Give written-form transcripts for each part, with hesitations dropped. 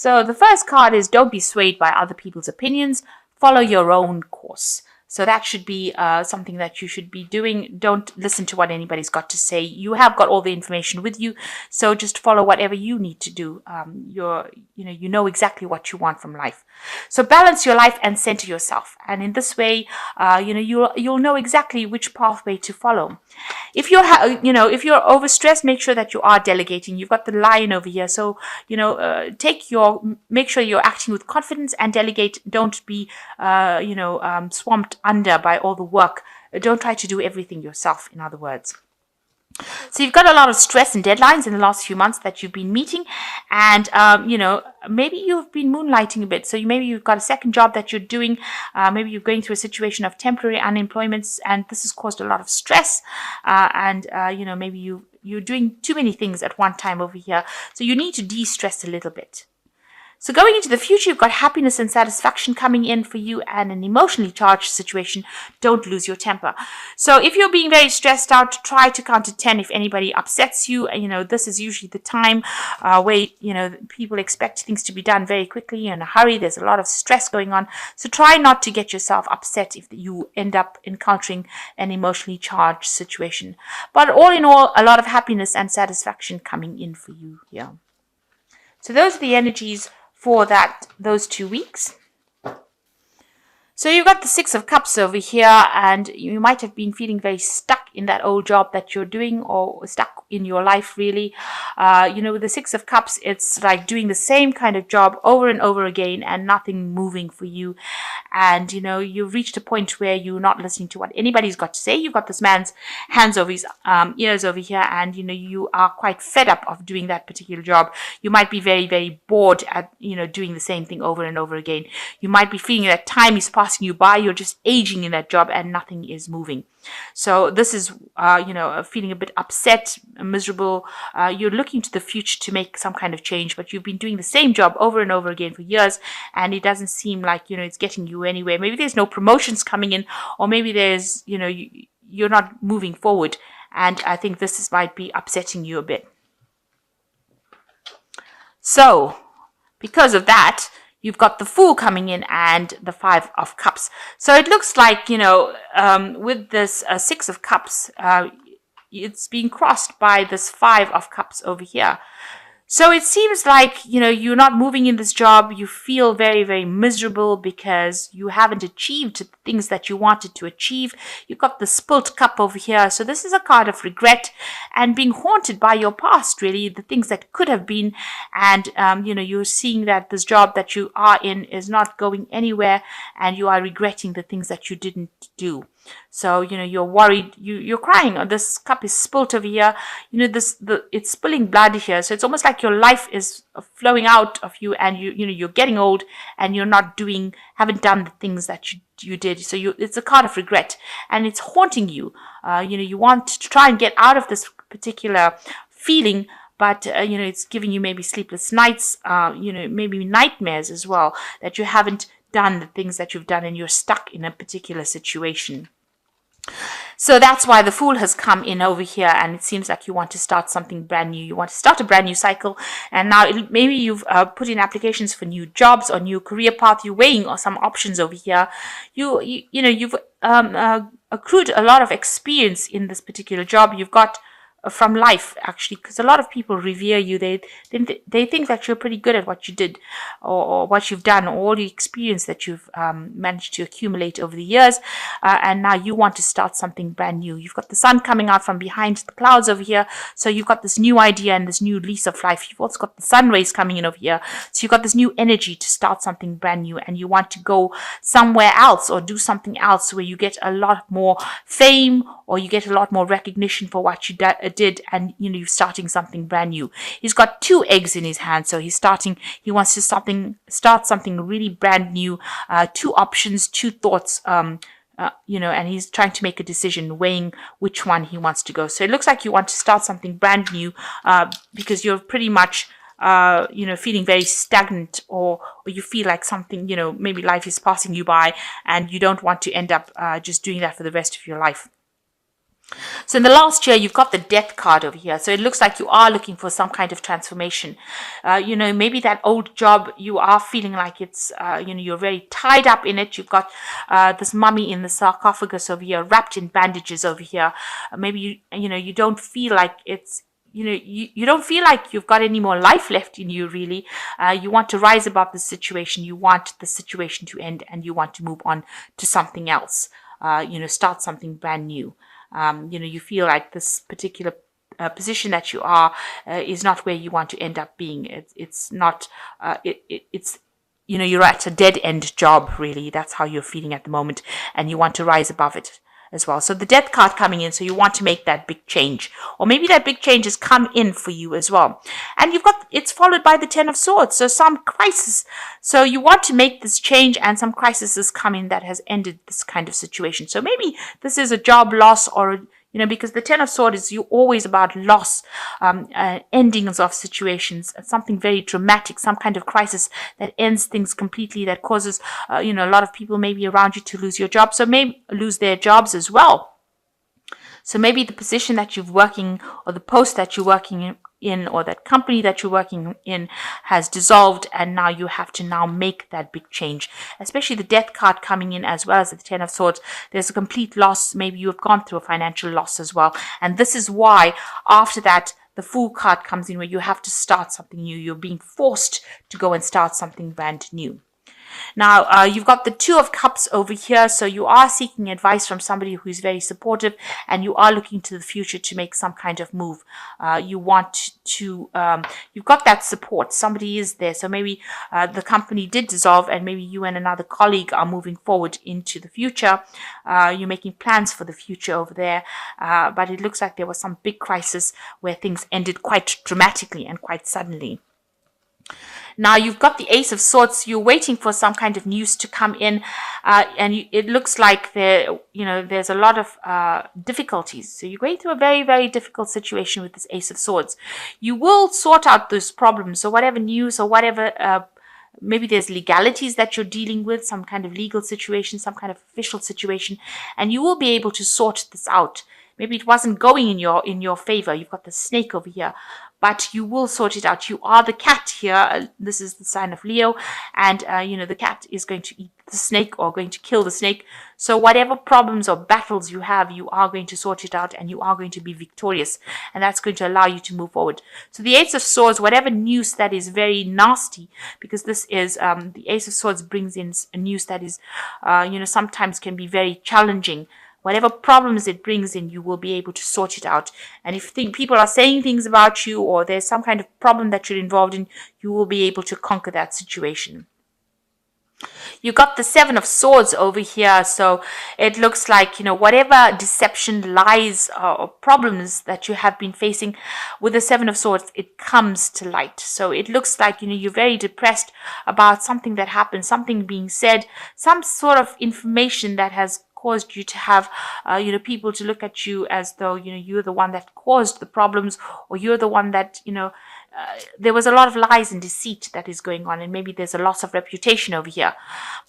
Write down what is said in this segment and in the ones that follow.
So the first card is don't be swayed by other people's opinions. Follow your own course. So that should be something that you should be doing. Don't listen to what anybody's got to say. You have got all the information with you, so just follow whatever you need to do. You know exactly what you want from life. So balance your life and center yourself, and in this way, you'll know exactly which pathway to follow. If you're if you're overstressed, make sure that you are delegating. You've got the lion over here, so make sure you're acting with confidence and delegate. Don't be swamped under by all the work. Don't try to do everything yourself, in other words. So you've got a lot of stress and deadlines in the last few months that you've been meeting, and maybe you've been moonlighting a bit. So maybe you've got a second job that you're doing. Maybe you're going through a situation of temporary unemployment, and this has caused a lot of stress. Maybe you're doing too many things at one time over here. So you need to de-stress a little bit. So going into the future, you've got happiness and satisfaction coming in for you and an emotionally charged situation. Don't lose your temper. So if you're being very stressed out, try to count to 10 if anybody upsets you. This is usually the time where, people expect things to be done very quickly in a hurry. There's a lot of stress going on. So try not to get yourself upset if you end up encountering an emotionally charged situation. But all in all, a lot of happiness and satisfaction coming in for you here. So those are the energies for those 2 weeks. So you've got the Six of Cups over here, and you might have been feeling very stuck in that old job that you're doing, or stuck in your life really. With the Six of Cups, it's like doing the same kind of job over and over again and nothing moving for you. And, you've reached a point where you're not listening to what anybody's got to say. You've got this man's hands over his ears over here, and, you are quite fed up of doing that particular job. You might be very, very bored at, doing the same thing over and over again. You might be feeling that time is passing you by. You're just aging in that job and nothing is moving. So this is, feeling a bit upset, miserable. You're looking to the future to make some kind of change, but you've been doing the same job over and over again for years, and it doesn't seem like, it's getting you anywhere. Maybe there's no promotions coming in, or maybe there's, you're not moving forward. And I think might be upsetting you a bit. So because of that, you've got the Fool coming in and the Five of Cups. So it looks like, with this Six of Cups, it's being crossed by this Five of Cups over here. So it seems like, you're not moving in this job. You feel very, very miserable because you haven't achieved the things that you wanted to achieve. You've got the Spilt Cup over here. So this is a card of regret and being haunted by your past, really, the things that could have been. And, you're seeing that this job that you are in is not going anywhere, and you are regretting the things that you didn't do. So, you're worried, you're crying. This cup is spilt over here. It's spilling blood here. So it's almost like your life is flowing out of you, and you're getting old, and you're haven't done the things that you did. So it's a card of regret, and it's haunting you. You want to try and get out of this particular feeling, but, it's giving you maybe sleepless nights, maybe nightmares as well, that you haven't done the things that you've done and you're stuck in a particular situation. So that's why the Fool has come in over here, and it seems like you want to start something brand new. You want to start a brand new cycle, and now maybe you've put in applications for new jobs or new career path. You're weighing some options over here. You've accrued a lot of experience in this particular job. You've got from life, actually, because a lot of people revere you. They think that you're pretty good at what you did, or what you've done, or all the experience that you've managed to accumulate over the years, and now you want to start something brand new. You've got the sun coming out from behind the clouds over here, so you've got this new idea and this new lease of life. You've also got the sun rays coming in over here, so you've got this new energy to start something brand new, and you want to go somewhere else or do something else where you get a lot more fame, or you get a lot more recognition for what you did, and you're starting something brand new. He's got 2 eggs in his hand, so he wants to start something really brand new, 2 options, 2 thoughts, and he's trying to make a decision, weighing which one he wants to go. So it looks like you want to start something brand new, because you're pretty much feeling very stagnant, or you feel like something, maybe life is passing you by, and you don't want to end up just doing that for the rest of your life. So in the last year, you've got the death card over here. So it looks like you are looking for some kind of transformation. Maybe that old job, you are feeling like it's, you're very tied up in it. You've got this mummy in the sarcophagus over here, wrapped in bandages over here. Maybe you don't feel like it's, you don't feel like you've got any more life left in you, really. You want to rise above the situation. You want the situation to end, and you want to move on to something else. Start something brand new. You feel like this particular position that you are is not where you want to end up being. It's not. It's you're at a dead end job, really. That's how you're feeling at the moment, and you want to rise above it as well. So the death card coming in, so you want to make that big change, or maybe that big change has come in for you as well. And it's followed by the Ten of Swords, so some crisis. So you want to make this change, and some crisis has come in that has ended this kind of situation. So maybe this is a job loss, or because the Ten of Swords is always about loss, endings of situations, something very dramatic, some kind of crisis that ends things completely, that causes, a lot of people maybe around you to lose your job. So maybe lose their jobs as well. So maybe the position that you're working, or the post that you're working in, or that company that you're working in has dissolved, and now you have to now make that big change. Especially the death card coming in, as well as the Ten of Swords. There's a complete loss. Maybe you have gone through a financial loss as well. And this is why after that, the Fool card comes in, where you have to start something new. You're being forced to go and start something brand new. Now, you've got the Two of Cups over here, so you are seeking advice from somebody who is very supportive, and you are looking to the future to make some kind of move. You've got that support. Somebody is there. So maybe the company did dissolve, and maybe you and another colleague are moving forward into the future. You're making plans for the future over there, but it looks like there was some big crisis where things ended quite dramatically and quite suddenly. Now you've got the Ace of Swords. You're waiting for some kind of news to come in, and it looks like there's a lot of difficulties. So you're going through a very, very difficult situation with this Ace of Swords. You will sort out those problems. So whatever news or whatever, maybe there's legalities that you're dealing with, some kind of legal situation, some kind of official situation, and you will be able to sort this out. Maybe it wasn't going in your favor. You've got the snake over here, but you will sort it out. You are the cat here. This is the sign of Leo, and the cat is going to eat the snake, or going to kill the snake. So whatever problems or battles you have, you are going to sort it out, and you are going to be victorious, and that's going to allow you to move forward. So the Ace of Swords, whatever news that is very nasty, because this is the Ace of Swords brings in a news that is sometimes can be very challenging. Whatever problems it brings in, you will be able to sort it out. And if people are saying things about you, or there's some kind of problem that you're involved in, you will be able to conquer that situation. You got the Seven of Swords over here, so it looks like, whatever deception, lies, or problems that you have been facing with the Seven of Swords, it comes to light. So it looks like, you're very depressed about something that happened, something being said, some sort of information that has caused you to have, people to look at you as though, you're the one that caused the problems, or you're the one that, there was a lot of lies and deceit that is going on, and maybe there's a loss of reputation over here.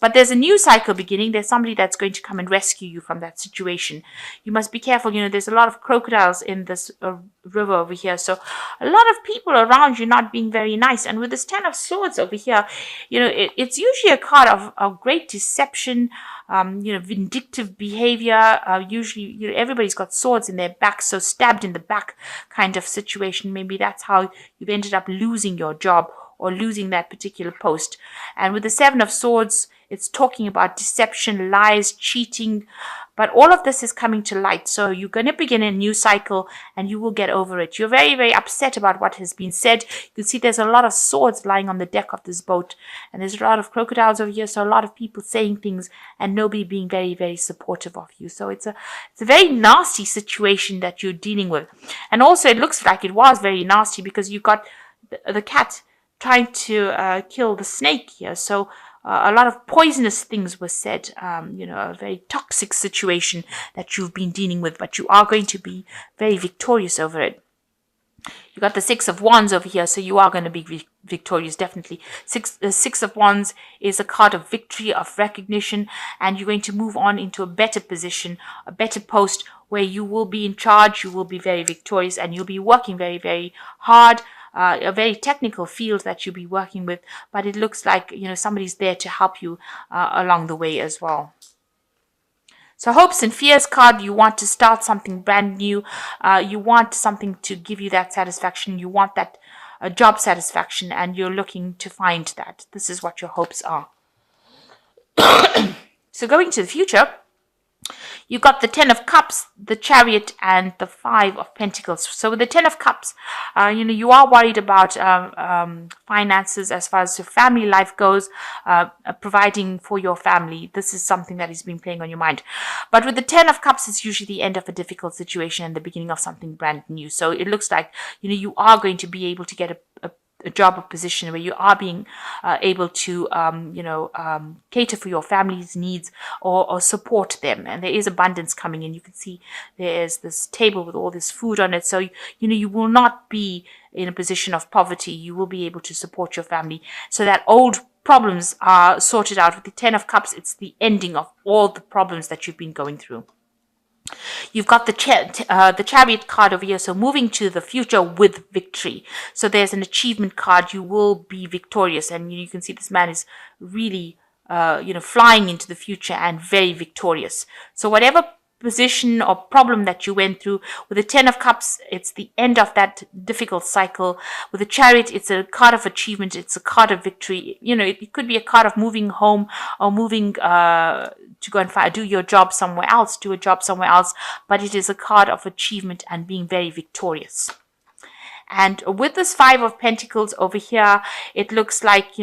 But there's a new cycle beginning. There's somebody that's going to come and rescue you from that situation. You must be careful. There's a lot of crocodiles in this river over here. So a lot of people around you not being very nice. And with this Ten of Swords over here, it's usually a card of great deception, vindictive behavior. Usually, everybody's got swords in their back, so stabbed in the back kind of situation. Maybe that's how you've ended up losing your job, or losing that particular post. And with the Seven of Swords, it's talking about deception, lies, cheating, but all of this is coming to light. So you're going to begin a new cycle, and you will get over it. You're very, very upset about what has been said. You can see there's a lot of swords lying on the deck of this boat, and there's a lot of crocodiles over here. So a lot of people saying things, and nobody being very, very supportive of you. So it's a very nasty situation that you're dealing with. And also it looks like it was very nasty, because you got the cat trying to kill the snake here. So a lot of poisonous things were said, a very toxic situation that you've been dealing with, but you are going to be very victorious over it. You got the Six of Wands over here, so you are going to be victorious, definitely. Six of Wands is a card of victory, of recognition, and you're going to move on into a better position, a better post where you will be in charge, you will be very victorious, and you'll be working very, very hard. A very technical field that you'll be working with, but it looks like, somebody's there to help you along the way as well. So hopes and fears card, you want to start something brand new. You want something to give you that satisfaction. You want that job satisfaction, and you're looking to find that. This is what your hopes are. So going to the future, you got the Ten of Cups, the Chariot, and the Five of Pentacles. So with the Ten of Cups, you are worried about finances as far as your family life goes, providing for your family. This is something that has been playing on your mind. But with the Ten of Cups, it's usually the end of a difficult situation and the beginning of something brand new. So it looks like, you are going to be able to get a job or position where you are being able to, cater for your family's needs or support them. And there is abundance coming in. You can see there's this table with all this food on it. So, you will not be in a position of poverty. You will be able to support your family so that old problems are sorted out. With the Ten of Cups, it's the ending of all the problems that you've been going through. You've got the Chariot card over here, so moving to the future with victory. So there's an achievement card. You will be victorious, and you can see this man is really, flying into the future and very victorious. So whatever position or problem that you went through, with the Ten of Cups, it's the end of that difficult cycle. With the Chariot, it's a card of achievement. It's a card of victory. It could be a card of moving home or moving to go and do your job somewhere else, do a job somewhere else, but it is a card of achievement and being very victorious. And with this Five of Pentacles over here, it looks like,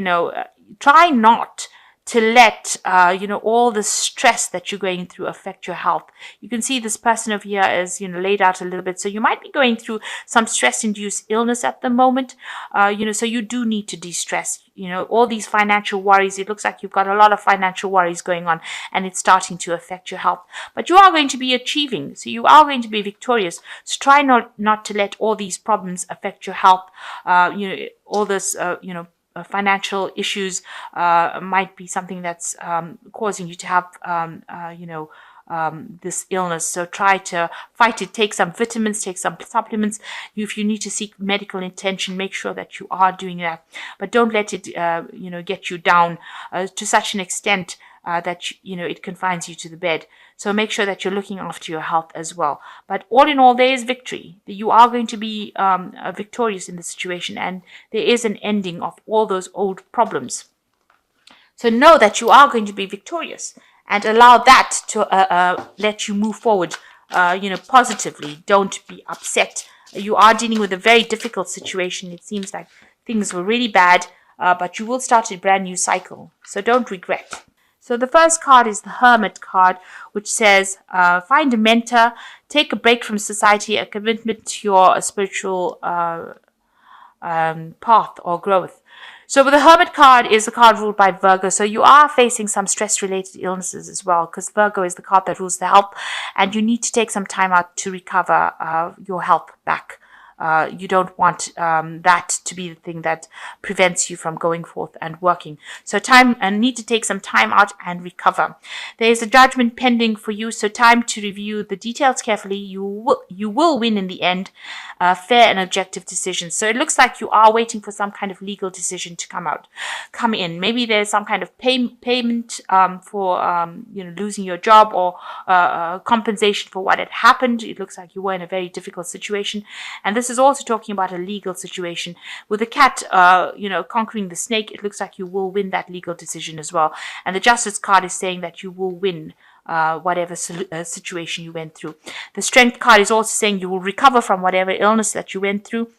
try not to let, all the stress that you're going through affect your health. You can see this person over here is, laid out a little bit. So you might be going through some stress-induced illness at the moment, so you do need to de-stress. All these financial worries, it looks like you've got a lot of financial worries going on, and it's starting to affect your health. But you are going to be achieving, so you are going to be victorious. So try not to let all these problems affect your health. All this, financial issues might be something that's causing you to have, this illness. So try to fight it. Take some vitamins, take some supplements. If you need to seek medical attention, make sure that you are doing that. But don't let it, get you down to such an extent that, it confines you to the bed. So make sure that you're looking after your health as well. But all in all, there is victory. You are going to be victorious in the situation, and there is an ending of all those old problems. So know that you are going to be victorious, and allow that to let you move forward, positively. Don't be upset. You are dealing with a very difficult situation. It seems like things were really bad, but you will start a brand new cycle. So don't regret. So the first card is the Hermit card, which says, find a mentor, take a break from society, a commitment to your spiritual path or growth. So with the Hermit card is a card ruled by Virgo. So you are facing some stress-related illnesses as well, because Virgo is the card that rules the health, and you need to take some time out to recover your health back. You don't want that to be the thing that prevents you from going forth and working. So need to take some time out and recover. There is a judgment pending for you, so time to review the details carefully. You will win in the end. Fair and objective decisions. So it looks like you are waiting for some kind of legal decision to come in. Maybe there's some kind of payment for losing your job, or compensation for what had happened. It looks like you were in a very difficult situation, and this is also talking about a legal situation. With the cat, conquering the snake, it looks like you will win that legal decision as well. And the Justice card is saying that you will win whatever situation you went through. The Strength card is also saying you will recover from whatever illness that you went through.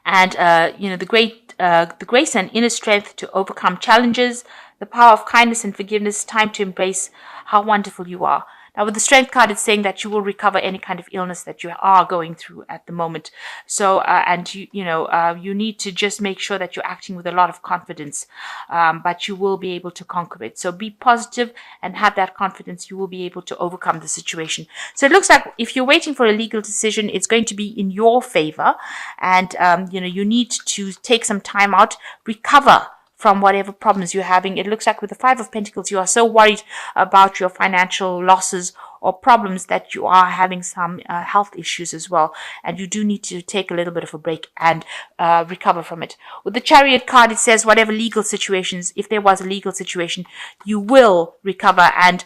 And, the grace and inner strength to overcome challenges, the power of kindness and forgiveness, time to embrace how wonderful you are. Now, with the Strength card, it's saying that you will recover any kind of illness that you are going through at the moment. So, and you need to just make sure that you're acting with a lot of confidence, but you will be able to conquer it. So be positive and have that confidence. You will be able to overcome the situation. So it looks like if you're waiting for a legal decision, it's going to be in your favor, and you need to take some time out, recover from whatever problems you're having. It looks like with the Five of Pentacles, you are so worried about your financial losses or problems that you are having some health issues as well. And you do need to take a little bit of a break and recover from it. With the Chariot card, it says whatever legal situations, if there was a legal situation, you will recover. And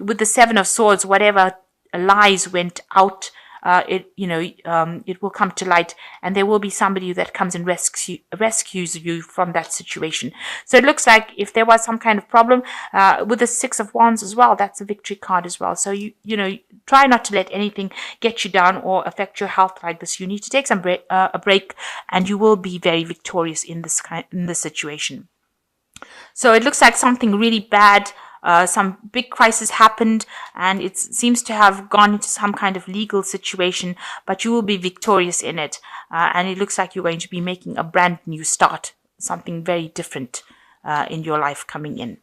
with the Seven of Swords, whatever lies went out, it will come to light, and there will be somebody that comes and rescues you from that situation. So it looks like if there was some kind of problem with the Six of Wands as well, that's a victory card as well. So you try not to let anything get you down or affect your health like this. You need to take a break, and you will be very victorious in this situation. So it looks like something really bad. Some big crisis happened, and it seems to have gone into some kind of legal situation, but you will be victorious in it. And it looks like you're going to be making a brand new start, something very different in your life coming in.